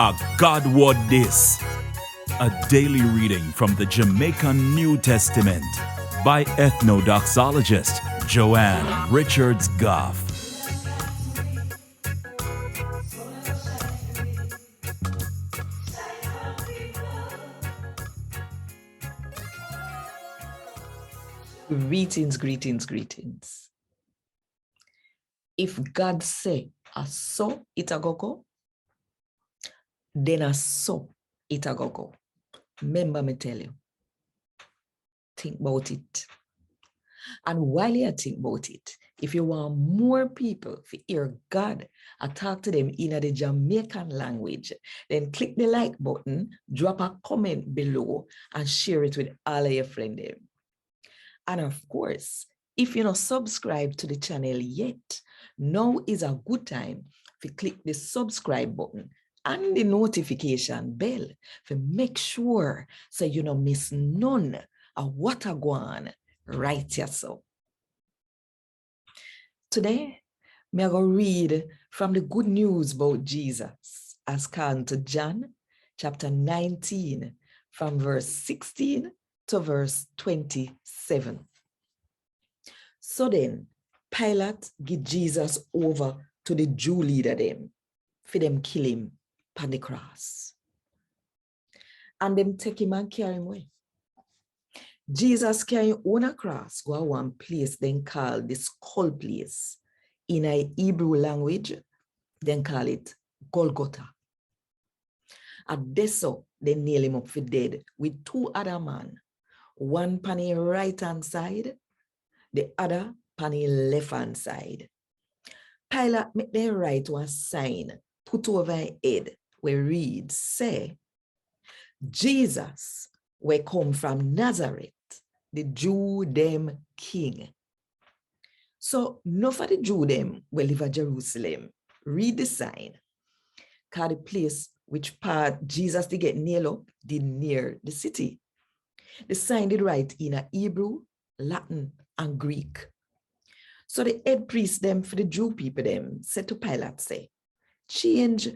A God Word This, a daily reading from the Jamaican New Testament by Ethnodoxologist Joanne Richards Goffe. Greetings, greetings, greetings. If God say a so it a go, then a so it a go. Remember me tell you, think about it. And while you think about it, if you want more people to hear God and talk to them in the Jamaican language, then click the like button, drop a comment below, and share it with all of your friends. And of course, if you're not subscribed to the channel yet, now is a good time to click the subscribe button and the notification bell to make sure so you don't miss none of what are going on right here. So today, I'm going to read from the good news about Jesus as come to John chapter 19 from verse 16 to verse 27. So then, Pilate give Jesus over to the Jew leader them, for them kill him on the cross. And them take him and carry him away. Jesus carry on a cross, go to one place then called the skull place. In a Hebrew language, then call it Golgotha. At Deso, they nail him up for dead with two other men, one on the right hand side, the other on the left hand side. Pilate make them write one sign, put over his head, where reads, say, Jesus will come from Nazareth, the Jew them king. So no for the Jew them will live at Jerusalem. Read the sign. Cause the place which part Jesus did get nailed up did near the city. The sign did write in a Hebrew, Latin, and Greek. So the head priest them for the Jew people them said to Pilate, say, change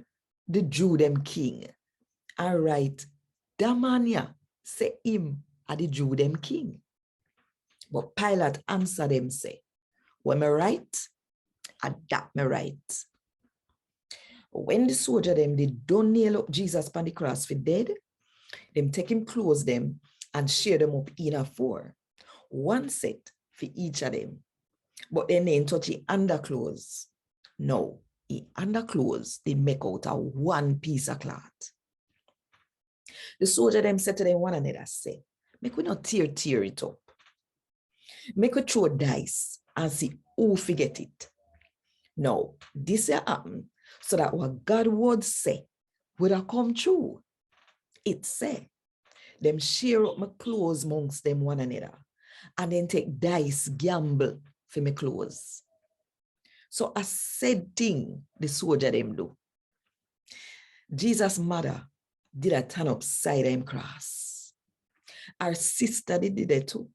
the Jew them king and write Damania, say him are the Jew them king. But Pilate answered them, say, when me right, that me right. When the soldier them did don't nail up Jesus upon the cross for dead, them take him clothes them and share them up in a four. One set for each of them. But then they touch the underclothes. No, the underclothes they make out of one piece of cloth. The soldier them said to them one another, say, make we not tear it up. Make we throw dice and see who forget it. Now, this happened so that what God would say would have come true. It say, them share up my clothes amongst them one another and then take dice gamble for my clothes. So a said thing the soldier them do. Jesus' mother did a turn upside him cross. Our sister did it too.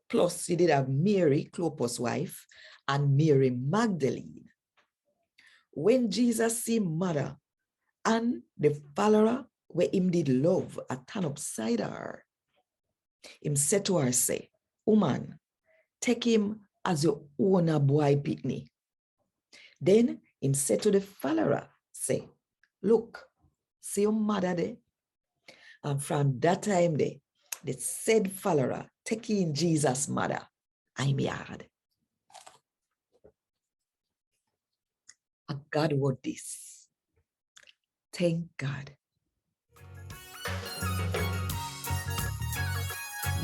Plus, you did have Mary, Clopas' wife, and Mary Magdalene. When Jesus see mother and the follower where him did love a turn upside her, him said to her, say, woman, take him as your own boy picnic. Then him said to the follower, say, look, see your mother there. And from that time there, the said follower taking Jesus' mother, I'm yard. A God word this. Thank God.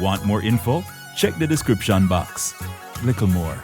Want more info? Check the description box. Little more.